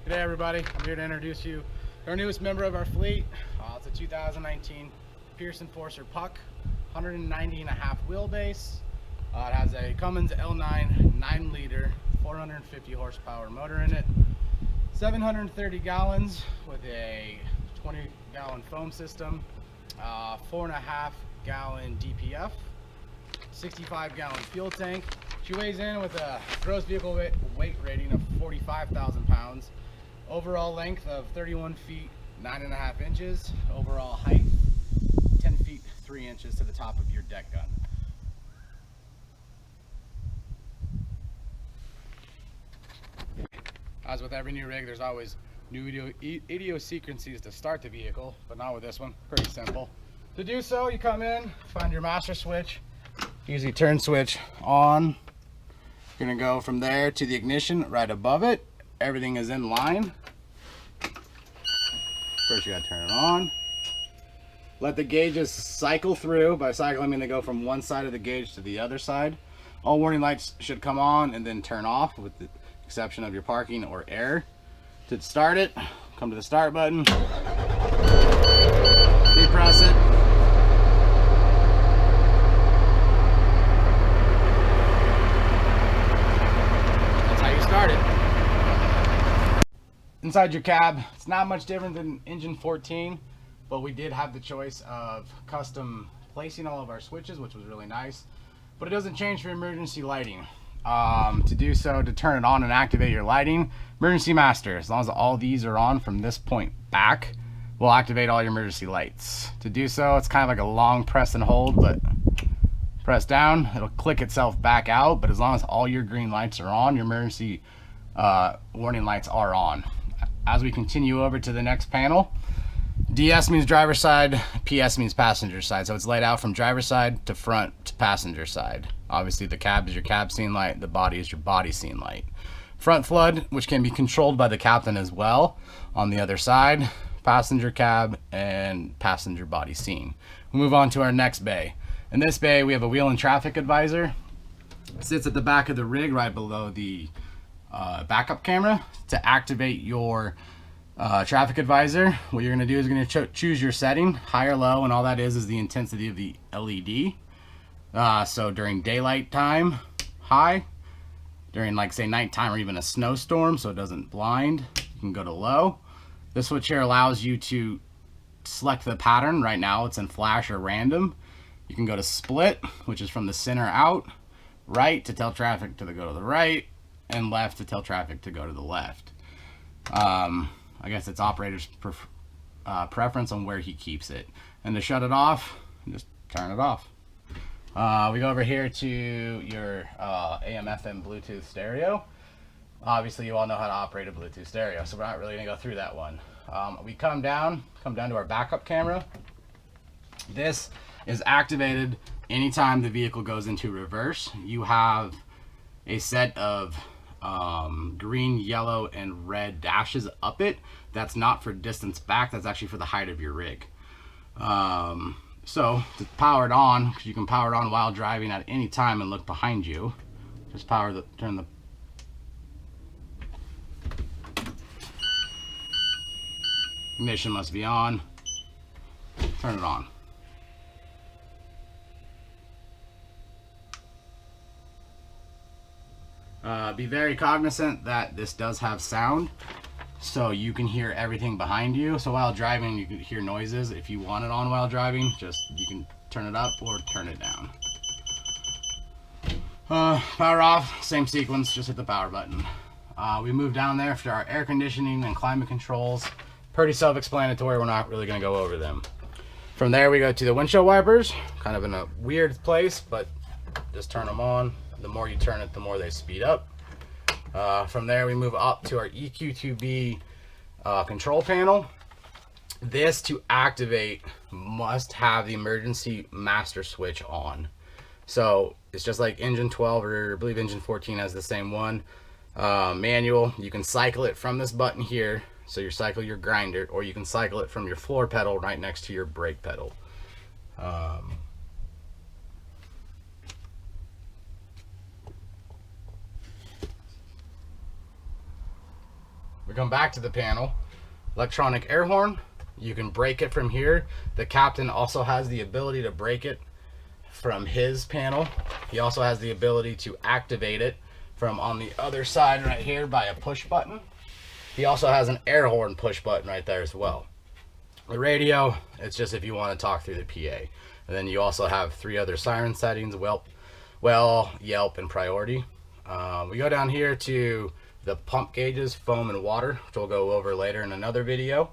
G'day everybody, I'm here to introduce you to our newest member of our fleet. It's a 2019 Pearson Forcer PUC, 190.5 wheelbase. It has a Cummins L9 9-liter, 450 horsepower motor in it, 730 gallons with a 20-gallon foam system, 4.5 gallon DPF, 65-gallon fuel tank. She weighs in with a gross vehicle weight rating of 45,000 pounds. Overall length of 31 feet 9.5 inches. Overall height 10 feet 3 inches to the top of your deck gun. As with every new rig, there's always new idiosyncrasies to start the vehicle, but not with this one. Pretty simple. To do so, you come in, find your master switch, easy turn switch on. You're gonna go from there to the ignition right above it. Everything is in line. First you gotta turn it on. Let the gauges cycle through. By cycle I mean they go from one side of the gauge to the other side. All warning lights should come on and then turn off with the exception of your parking or air. To start it, come to the start button. Depress it. Inside your cab, it's not much different than engine 14, but we did have the choice of custom placing all of our switches, which was really nice, but it doesn't change for emergency lighting. To do so, to turn it on and activate your lighting, emergency master, as long as all these are on from this point back, will activate all your emergency lights. To do so, it's kind of like a long press and hold, but press down, it'll click itself back out, but as long as all your green lights are on, your emergency warning lights are on. As we continue over to the next panel, DS means driver side, PS means passenger side. So it's laid out from driver side to front to passenger side. Obviously the cab is your cab scene light, the body is your body scene light. Front flood, which can be controlled by the captain as well. On the other side, passenger cab and passenger body scene. We move on to our next bay. In this bay, we have a wheel and traffic advisor. It sits at the back of the rig right below the backup camera. To activate your traffic advisor, what you're going to do is you're going to choose your setting, high or low, and all that is the intensity of the LED. So during daylight time, high. During, like, say, nighttime or even a snowstorm, so it doesn't blind, you can go to low. This switch here allows you to select the pattern. Right now it's in flash or random. You can go to split, which is from the center out, right to tell traffic to go to the right, and left to tell traffic to go to the left. I guess it's operator's preference on where he keeps it. And to shut it off, just turn it off. We go over here to your AM, FM, Bluetooth stereo. Obviously you all know how to operate a Bluetooth stereo, so we're not really gonna go through that one. We come down to our backup camera. This is activated anytime the vehicle goes into reverse. You have a set of green, yellow, and red dashes up it. That's not for distance back, that's actually for the height of your rig. So to power it on, because you can power it on while driving at any time and look behind you, just turn the ignition must be on, turn it on. Be very cognizant that this does have sound, so you can hear everything behind you. So while driving, you can hear noises. If you want it on while driving, you can turn it up or turn it down. Power off, same sequence, just hit the power button. We move down there for our air conditioning and climate controls. Pretty self-explanatory, we're not really gonna go over them. From there we go to the windshield wipers, kind of in a weird place, but just turn them on. The more you turn it, the more they speed up. From there we move up to our EQ2B control panel. This, to activate, must have the emergency master switch on. So it's just like engine 12, or I believe engine 14 has the same one. Manual, you can cycle it from this button here, so you cycle your grinder, or you can cycle it from your floor pedal right next to your brake pedal. We come back to the panel. Electronic air horn. You can break it from here. The captain also has the ability to break it from his panel. He also has the ability to activate it from on the other side right here by a push button. He also has an air horn push button right there as well. The radio, it's just if you want to talk through the PA. And then you also have 3 other siren settings: Yelp, and priority. We go down here to the pump gauges, foam and water, which we'll go over later in another video.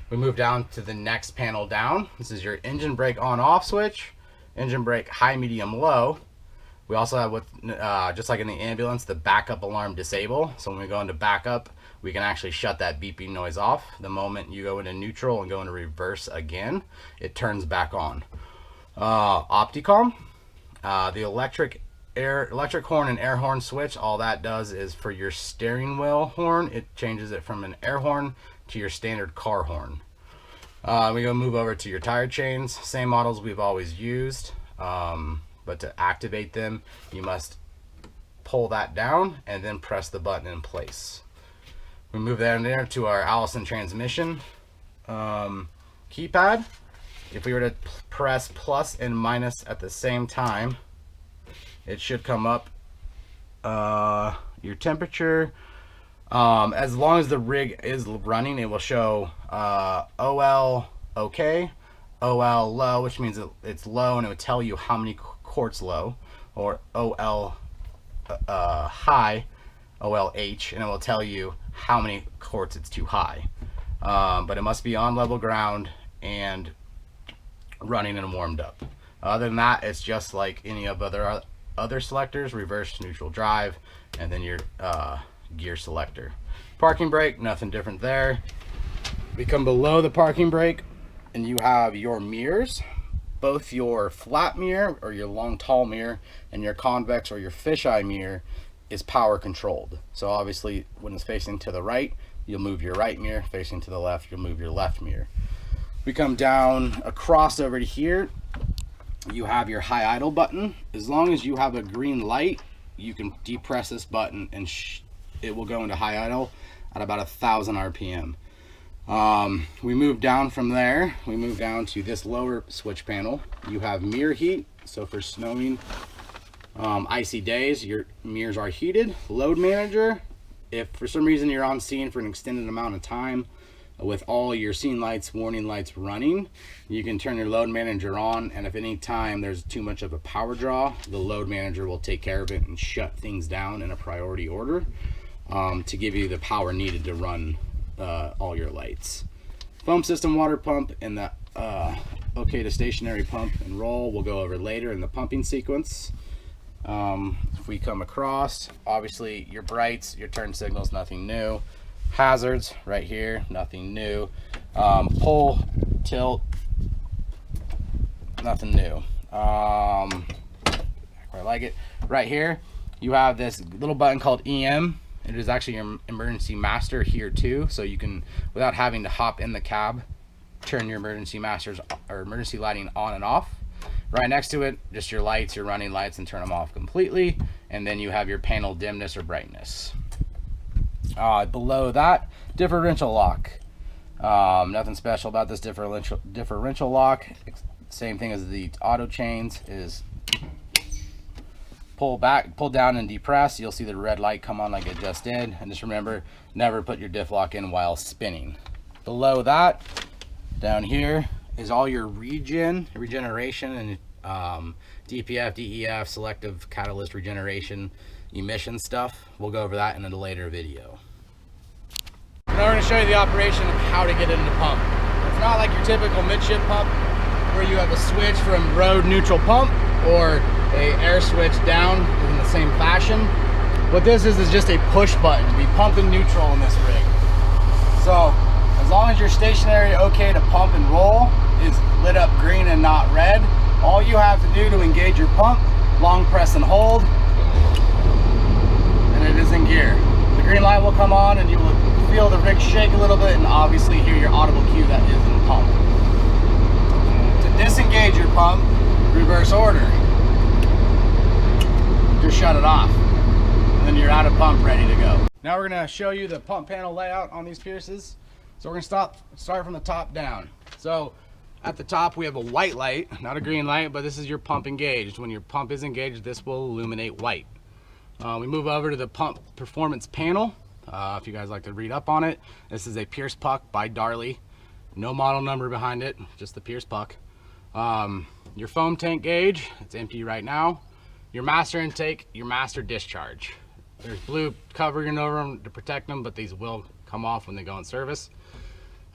We move down to the next panel down. This is your engine brake on off switch, engine brake high, medium, low. We also have, just like in the ambulance, the backup alarm disable. So when we go into backup, we can actually shut that beeping noise off. The moment you go into neutral and go into reverse again, it turns back on. Opticom, the electric horn and air horn switch, all that does is for your steering wheel horn, it changes it from an air horn to your standard car horn. We go move over to your tire chains, same models we've always used, but to activate them, you must pull that down and then press the button in place. We move that in there to our Allison transmission keypad. If we were to press plus and minus at the same time, it should come up your temperature. As long as the rig is running, it will show OL okay, OL low, which means it's low, and it would tell you how many quarts low, or OL high, OLH, and it will tell you how many quarts it's too high. But it must be on level ground and running and warmed up. Other than that, it's just like any of other selectors: reverse, neutral, drive, and then your gear selector. Parking brake, nothing different there. We come below the parking brake and you have your mirrors. Both your flat mirror or your long tall mirror and your convex or your fisheye mirror is power controlled. So obviously when it's facing to the right, you'll move your right mirror. Facing to the left, you'll move your left mirror. We come down across over to here. You have your high idle button. As long as you have a green light, you can depress this button and it will go into high idle at about 1,000 RPM. We move down from there. We move down to this lower switch panel. You have mirror heat. So for snowing, icy days, your mirrors are heated. Load manager, if for some reason you're on scene for an extended amount of time with all your scene lights, warning lights running, you can turn your load manager on, and if any time there's too much of a power draw, the load manager will take care of it and shut things down in a priority order to give you the power needed to run all your lights. Foam system, water pump, and the okay to stationary pump and roll we'll go over later in the pumping sequence. If we come across, obviously your brights, your turn signals, nothing new. Hazards right here, nothing new. Pull, tilt, nothing new. I quite like it. Right here you have this little button called EM. It is actually your emergency master here too, so you can, without having to hop in the cab, turn your emergency masters or emergency lighting on and off. Right next to it, just your lights, your running lights, and turn them off completely. And then you have your panel dimness or brightness. Below that, differential lock. Nothing special about this differential lock. Same thing as the auto chains, is pull down and depress. You'll see the red light come on like it just did. And just remember, never put your diff lock in while spinning. Below that, down here, is all your regeneration and DPF, DEF, selective catalyst regeneration, emission stuff. We'll go over that in a later video. Now we're going to show you the operation of how to get into the pump. It's not like your typical midship pump where you have a switch from road neutral pump or a air switch down in the same fashion. What this is just a push button to be pumping neutral in this rig. So as long as your stationary okay to pump and roll is lit up green and not red, all you have to do to engage your pump, long press and hold, and it is in gear. The green light will come on and you will feel the rig shake a little bit and obviously hear your audible cue that is in the pump. To disengage your pump, reverse order. Just shut it off. And then you're out of pump, ready to go. Now we're gonna show you the pump panel layout on these Pierces. So we're gonna start from the top down. So at the top we have a white light, not a green light, but this is your pump engaged. When your pump is engaged, this will illuminate white. We move over to the pump performance panel. If you guys like to read up on it, this is a Pierce PUC by Darley. No model number behind it, just the Pierce PUC. Your foam tank gauge, it's empty right now. Your master intake, your master discharge. There's blue covering over them to protect them, but these will come off when they go in service.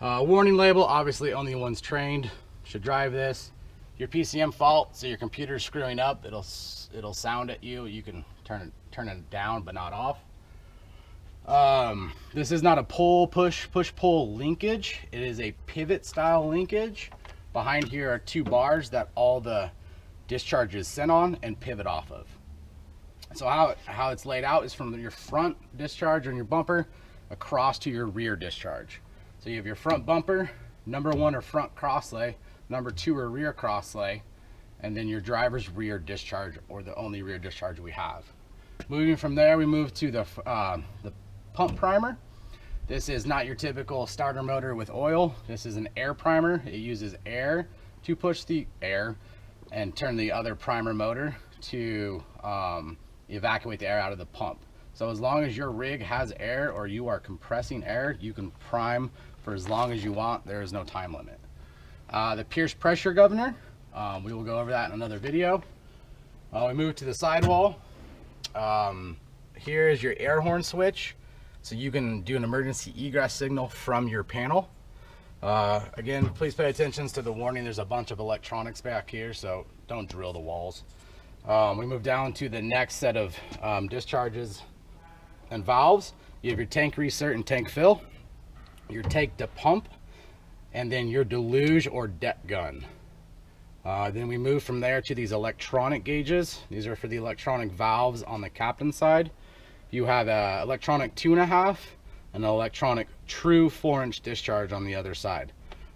Warning label, obviously only ones trained should drive this. Your PCM fault, so your computer's screwing up, it'll sound at you. You can turn it down, but not off. This is not a push-pull linkage. It is a pivot style linkage. Behind here are two bars that all the discharge is sent on and pivot off of. So how it's laid out is from your front discharge on your bumper across to your rear discharge. So you have your front bumper, number 1 or front crosslay, number 2 or rear crosslay, and then your driver's rear discharge, or the only rear discharge we have. Moving from there, we move to the pump primer. This is not your typical starter motor with oil. This is an air primer. It uses air to push the air and turn the other primer motor to evacuate the air out of the pump. So as long as your rig has air or you are compressing air, you can prime for as long as you want. There is no time limit. The Pierce pressure governor, we will go over that in another video. We move to the sidewall. Here is your air horn switch. So you can do an emergency egress signal from your panel. Again, please pay attention to the warning. There's a bunch of electronics back here, so don't drill the walls. We move down to the next set of discharges and valves. You have your tank recert and tank fill, your tank to pump, and then your deluge or depth gun. Then we move from there to these electronic gauges. These are for the electronic valves on the captain side. You have an electronic 2.5 and an electronic true 4-inch discharge on the other side.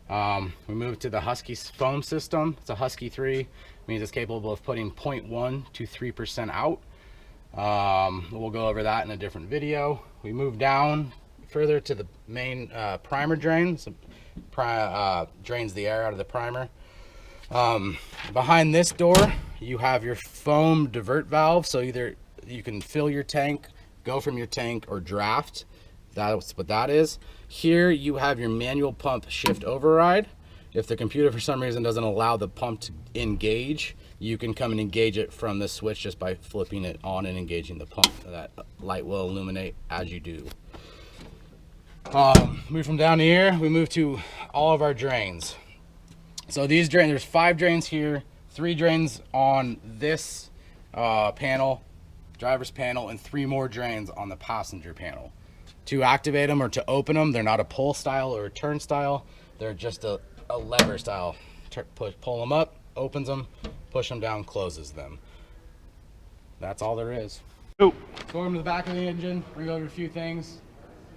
We move to the Husky foam system. It's a Husky 3, means it's capable of putting 0.1 to 3% out. We'll go over that in a different video. We move down further to the main primer drain. So, drains the air out of the primer. Behind this door, you have your foam divert valve. So either you can fill your tank, go from your tank, or draft. That's what that is. Here you have your manual pump shift override. If the computer for some reason doesn't allow the pump to engage, you can come and engage it from the switch just by flipping it on and engaging the pump. That light will illuminate as you do. Move from down here, we move to all of our drains. So these drains, there's 5 drains here, 3 drains on this panel, driver's panel, and 3 more drains on the passenger panel. To activate them or to open them, they're not a pull style or a turn style. They're just a lever style. Pull them up, opens them, push them down, closes them. That's all there is. Going to the back of the engine, we're going to go over a few things.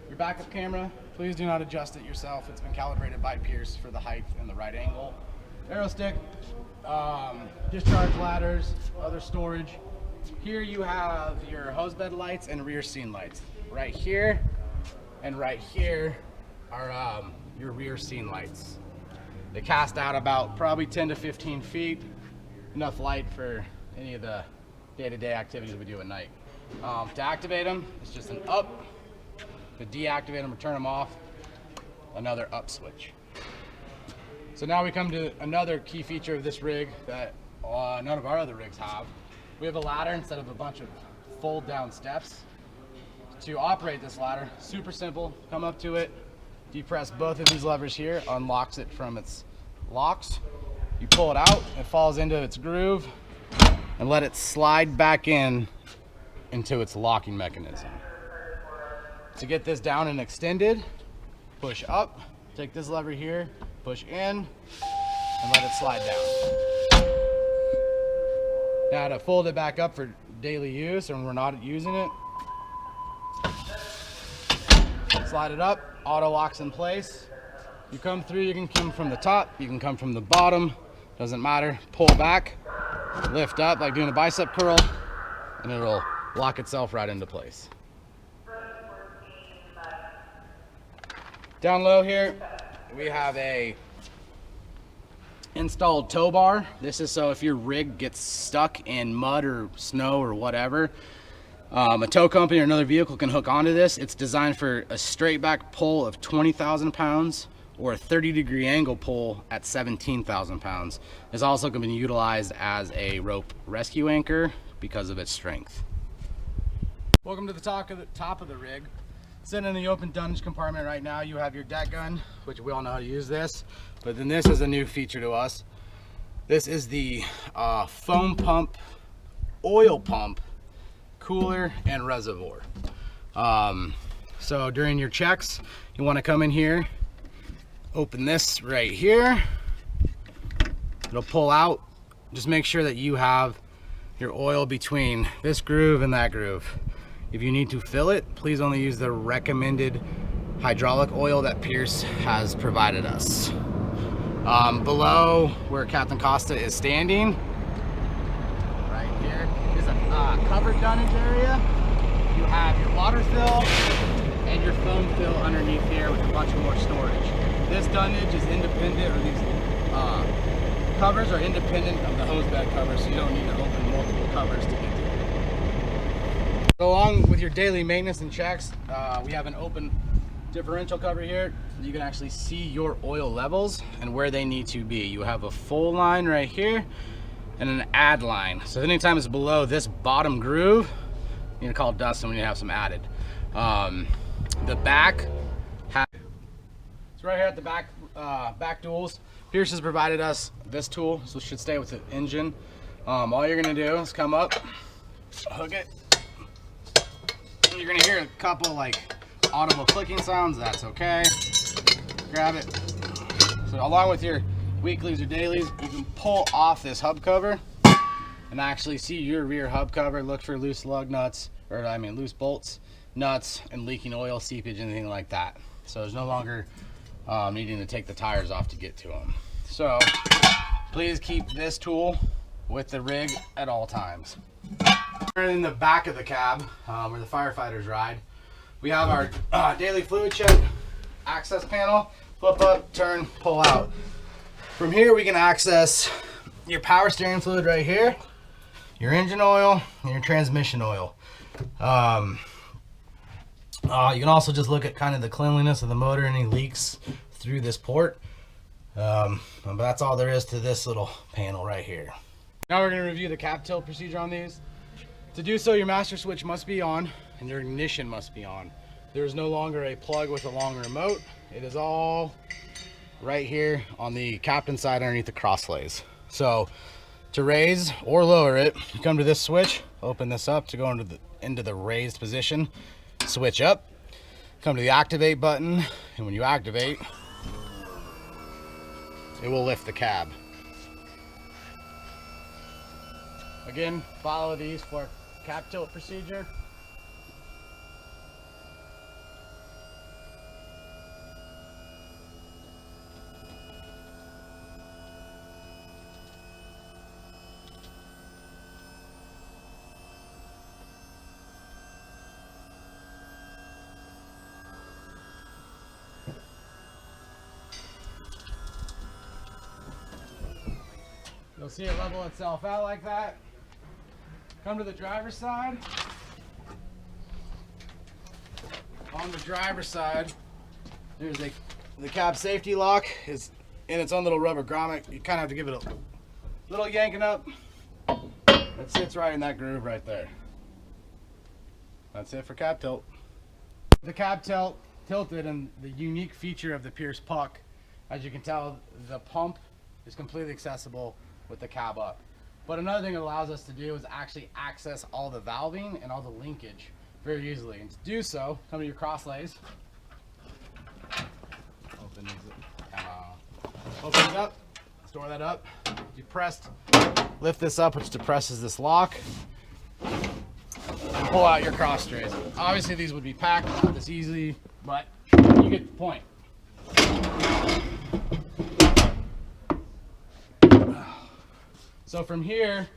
Your backup camera, please do not adjust it yourself. It's been calibrated by Pierce for the height and the right angle. Aero stick, discharge ladders, other storage. Here you have your hose bed lights and rear scene lights. Right here and right here are your rear scene lights. They cast out about probably 10 to 15 feet. Enough light for any of the day-to-day activities we do at night. To activate them, it's just an up. To deactivate them or turn them off, another up switch. So now we come to another key feature of this rig that none of our other rigs have. We have a ladder instead of a bunch of fold down steps. To operate this ladder, super simple. Come up to it, depress both of these levers here, unlocks it from its locks. You pull it out, it falls into its groove, and let it slide back into its locking mechanism. To get this down and extended, push up, take this lever here, push in, and let it slide down. Now to fold it back up for daily use, and we're not using it, slide it up, auto locks in place. You come through, you can come from the top, you can come from the bottom, doesn't matter. Pull back, lift up like doing a bicep curl, and it'll lock itself right into place. Down low here, we have a installed tow bar. This is so if your rig gets stuck in mud or snow or whatever, a tow company or another vehicle can hook onto this. It's designed for a straight back pull of 20,000 pounds or a 30-degree angle pull at 17,000 pounds. It's also going to be utilized as a rope rescue anchor because of its strength. Welcome to the top of the rig. Sitting in the open dunnage compartment right now, you have your deck gun, which we all know how to use this, but then this is a new feature to us. This is the foam pump, oil pump, cooler, and reservoir. So during your checks, you want to come in here, open this right here. It'll pull out. Just make sure that you have your oil between this groove and that groove. If you need to fill it, please only use the recommended hydraulic oil that Pierce has provided us. Below where Captain Costa is standing, right here, is a covered dunnage area. You have your water fill and your foam fill underneath here with a bunch more storage. This dunnage is independent, or these covers are independent of the hose bed cover, so you don't need to open multiple covers to get to it. So along with your daily maintenance and checks, we have an open differential cover here. You can actually see your oil levels and where they need to be. You have a full line right here and an add line. So anytime it's below this bottom groove, you need to call Dustin when you have some added. The back, it's right here at the back, back duals. Pierce has provided us this tool, so it should stay with the engine. All you're gonna do is come up, hook it. You're gonna hear a couple like audible clicking sounds. That's okay. Grab it. So along with your weeklies or dailies, you can pull off this hub cover and actually see your rear hub cover. Look for loose lug nuts, or I mean loose bolts, nuts, and leaking oil, seepage, anything like that. So there's no longer needing to take the tires off to get to them. So please keep this tool with the rig at all times. In the back of the cab, where the firefighters ride, we have our daily fluid check access panel. Flip up, turn, pull out. From here we can access your power steering fluid right here, your engine oil, and your transmission oil. You can also just look at kind of the cleanliness of the motor, any leaks through this port. But that's all there is to this little panel right here. Now we're going to review the cab tilt procedure on these. To do so, your master switch must be on and your ignition must be on. There is no longer a plug with a long remote. It is all right here on the captain side underneath the crosslays. So to raise or lower it, you come to this switch, open this up to go into the raised position, switch up, come to the activate button, and when you activate, it will lift the cab. Again, follow these for cab tilt procedure. You'll see it level itself out like that. Come to the driver's side. On the driver's side, there's the cab safety lock is in its own little rubber grommet. You kind of have to give it a little yanking up. It sits right in that groove right there. That's it for cab tilt. The cab tilted, and the unique feature of the Pierce PUC, as you can tell, the pump is completely accessible with the cab up. But another thing it allows us to do is actually access all the valving and all the linkage very easily. And to do so, come to your crosslays. Open it up, store that up. You lift this up, which depresses this lock, and pull out your cross trays. Obviously these would be packed, not this easy, but you get the point. So from here,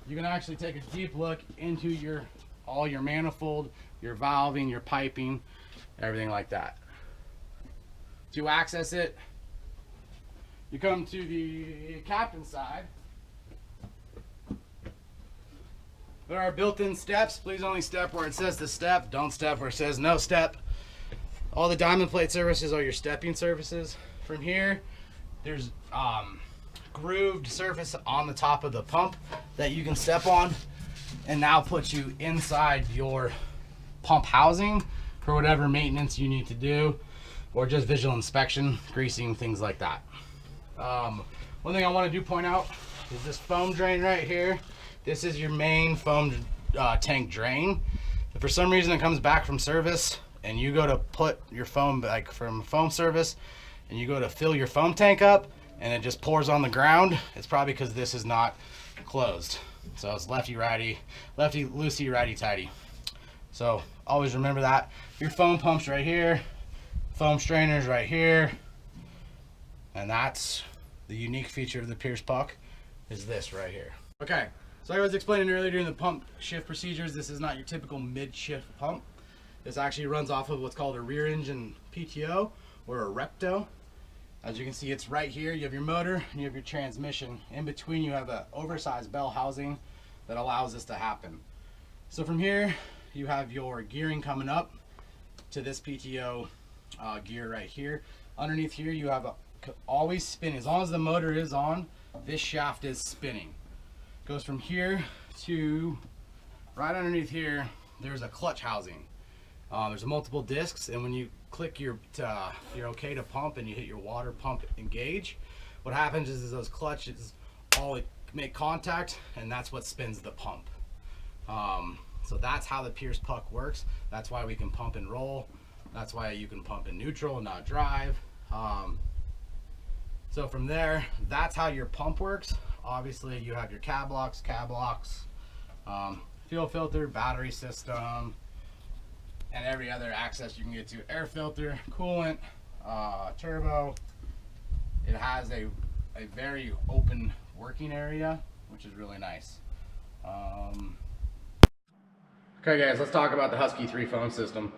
you can actually take a deep look into all your manifold, your valving, your piping, everything like that. To access it, you come to the captain side. There are built-in steps. Please only step where it says to step. Don't step where it says no step. All the diamond plate surfaces are your stepping surfaces. From here, there's grooved surface on the top of the pump that you can step on, and now puts you inside your pump housing for whatever maintenance you need to do, or just visual inspection, greasing, things like that. One thing I want to point out is this foam drain right here. This is your main foam tank drain. If for some reason it comes back from service and you go to put your foam, like from foam service, and you go to fill your foam tank up and it just pours on the ground, it's probably because this is not closed. So it's lefty righty, lefty loosey, righty tighty. So always remember that. Your foam pumps right here, foam strainers right here, and that's the unique feature of the Pierce PUC, is this right here. Okay, so like I was explaining earlier during the pump shift procedures, this is not your typical mid-shift pump. This actually runs off of what's called a rear engine PTO or a Repto. As you can see, it's right here. You have your motor and you have your transmission. In between, you have an oversized bell housing that allows this to happen. So from here, you have your gearing coming up to this PTO gear right here. Underneath here, you have always spinning. As long as the motor is on, this shaft is spinning. Goes from here to right underneath here. There's a clutch housing. There's multiple discs, and when you click you're okay to pump and you hit your water pump engage, what happens is those clutches all make contact, and that's what spins the pump. So that's how the Pierce PUC works. That's why we can pump and roll. That's why you can pump in neutral and not drive. So from there, that's how your pump works. Obviously, you have your cab locks, fuel filter, battery system, and every other access you can get to. Air filter, coolant, turbo. It has a very open working area, which is really nice. Okay guys, let's talk about the Husky 3 foam system.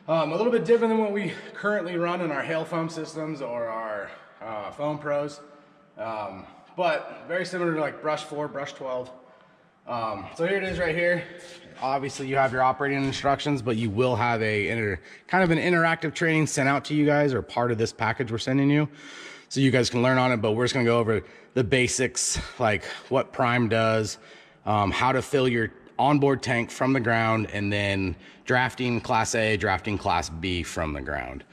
A little bit different than what we currently run in our hail foam systems or our foam pros, but very similar to like brush 4, brush 12. So here it is right here. Obviously you have your operating instructions, but you will have a kind of an interactive training sent out to you guys, or part of this package we're sending you, so you guys can learn on it. But we're just gonna go over the basics, like what prime does, how to fill your onboard tank from the ground, and then drafting class A, drafting class B from the ground.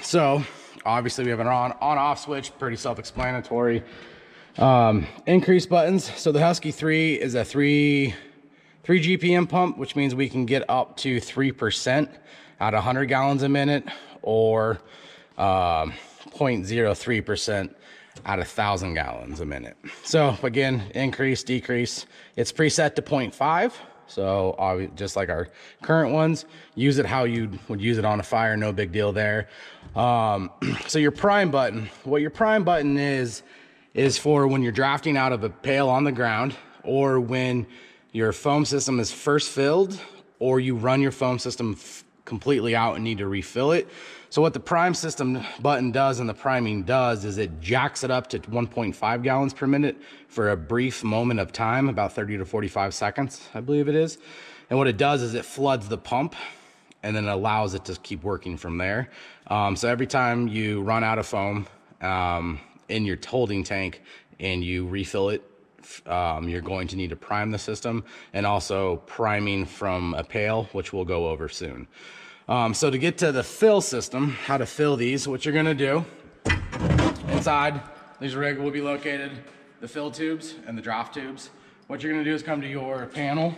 So obviously we have an on-off switch, pretty self-explanatory. Increase buttons. So the Husky 3 is a 3 GPM pump, which means we can get up to 3% at 100 gallons a minute, or 0.03% at 1,000 gallons a minute. So again, increase, decrease. It's preset to 0.5. So just like our current ones, use it how you would use it on a fire, no big deal there. So your prime button, what your prime button is for when you're drafting out of a pail on the ground, or when your foam system is first filled, or you run your foam system completely out and need to refill it. So what the prime system button does, and the priming does, is it jacks it up to 1.5 gallons per minute for a brief moment of time, about 30 to 45 seconds, I believe it is. And what it does is it floods the pump, and then it allows it to keep working from there. So every time you run out of foam in your holding tank and you refill it, you're going to need to prime the system, and also priming from a pail, which we'll go over soon. So to get to the fill system, how to fill these, what you're gonna do, inside these rig will be located the fill tubes and the draft tubes. What you're gonna do is come to your panel.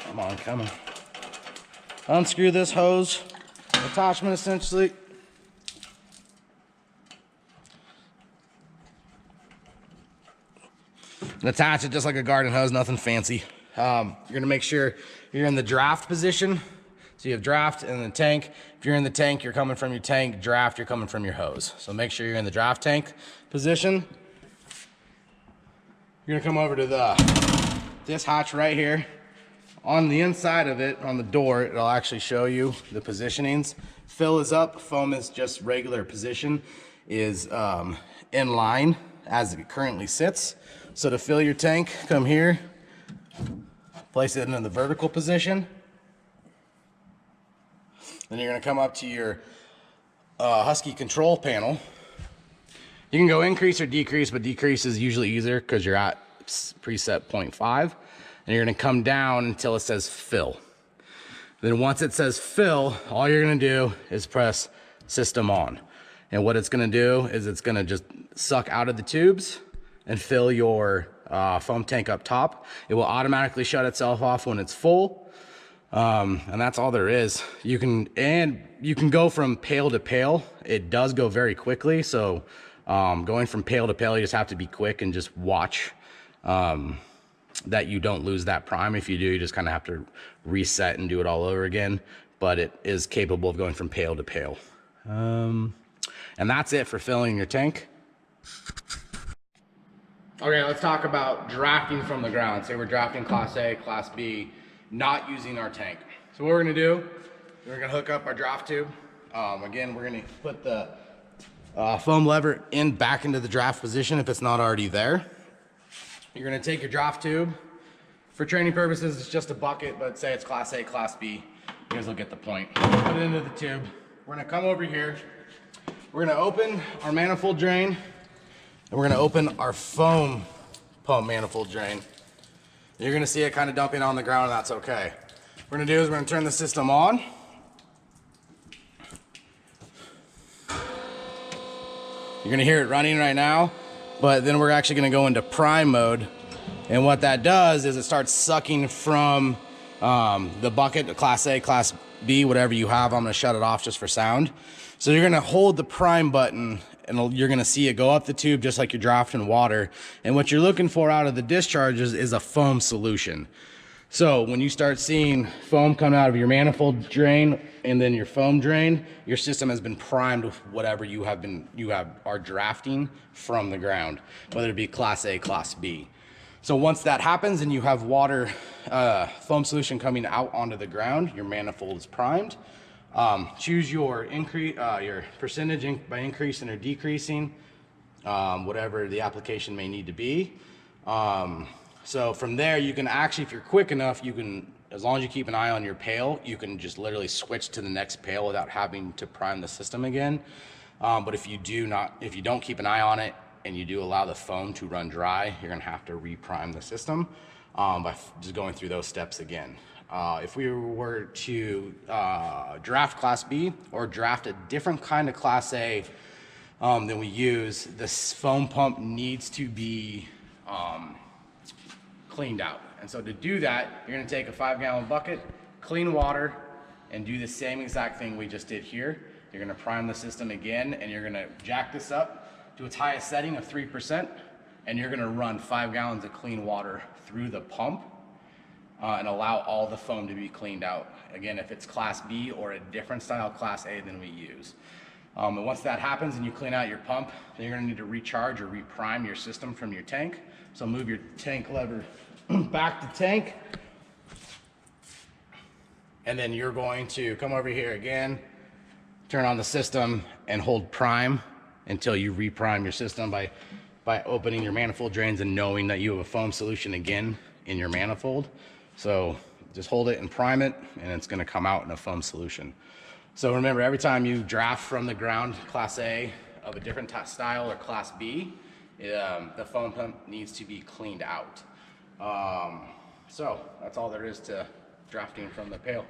Come on. Unscrew this hose attachment essentially. And attach it just like a garden hose, nothing fancy. You're gonna make sure you're in the draft position. So you have draft and the tank. If you're in the tank, you're coming from your tank. Draft, you're coming from your hose. So make sure you're in the draft tank position. You're gonna come over to this hatch right here On the inside of it, on the door, it'll actually show you the positionings. Fill is up, foam is just regular position, is in line as it currently sits. So to fill your tank, come here, place it in the vertical position. Then you're gonna come up to your Husky control panel. You can go increase or decrease, but decrease is usually easier because you're at preset 0.5. And you're gonna come down until it says fill. Then once it says fill, all you're gonna do is press system on. And what it's gonna do is it's gonna just suck out of the tubes and fill your foam tank up top. It will automatically shut itself off when it's full. And that's all there is. You can go from pail to pail. It does go very quickly. So going from pail to pail, you just have to be quick and just watch that you don't lose that prime. If you do, you just kind of have to reset and do it all over again. But it is capable of going from pail to pail. And that's it for filling your tank. Okay, let's talk about drafting from the ground. Say we're drafting Class A, Class B, not using our tank. So what we're gonna do, we're gonna hook up our draft tube. Again, we're gonna put the foam lever back into the draft position if it's not already there. You're gonna take your draft tube. For training purposes, it's just a bucket, but say it's Class A, Class B, you guys will get the point. Put it into the tube. We're gonna come over here. We're gonna open our manifold drain, and we're gonna open our foam pump manifold drain. You're gonna see it kind of dumping on the ground, and that's okay. What we're gonna do is we're gonna turn the system on. You're gonna hear it running right now, but then we're actually gonna go into prime mode. And what that does is it starts sucking from the bucket, the Class A, Class B, whatever you have. I'm gonna shut it off just for sound. So you're gonna hold the prime button and you're gonna see it go up the tube just like you're drafting water. And what you're looking for out of the discharges is a foam solution. So when you start seeing foam come out of your manifold drain and then your foam drain, your system has been primed with whatever you are drafting from the ground, whether it be Class A, Class B. So once that happens and you have water foam solution coming out onto the ground, your manifold is primed. Choose your percentage by increasing or decreasing, whatever the application may need to be. So from there, you can actually, if you're quick enough, you can, as long as you keep an eye on your pail, you can just literally switch to the next pail without having to prime the system again. But if you don't keep an eye on it and you do allow the foam to run dry, you're gonna have to reprime the system by just going through those steps again. If we were to draft Class B or draft a different kind of Class A than we use, this foam pump needs to be cleaned out. And so to do that, you're gonna take a 5-gallon bucket, clean water, and do the same exact thing we just did here. You're gonna prime the system again, and you're gonna jack this up to its highest setting of 3%, and you're gonna run 5 gallons of clean water through the pump and allow all the foam to be cleaned out. Again, if it's Class B or a different style Class A than we use. And once that happens and you clean out your pump, then you're gonna need to recharge or reprime your system from your tank. So move your tank lever back to tank. And then you're going to come over here again, turn on the system and hold prime until you reprime your system by opening your manifold drains and knowing that you have a foam solution again in your manifold. So just hold it and prime it, and it's gonna come out in a foam solution. So remember, every time you draft from the ground Class A of a different style or Class B, the foam pump needs to be cleaned out. So that's all there is to drafting from the pail.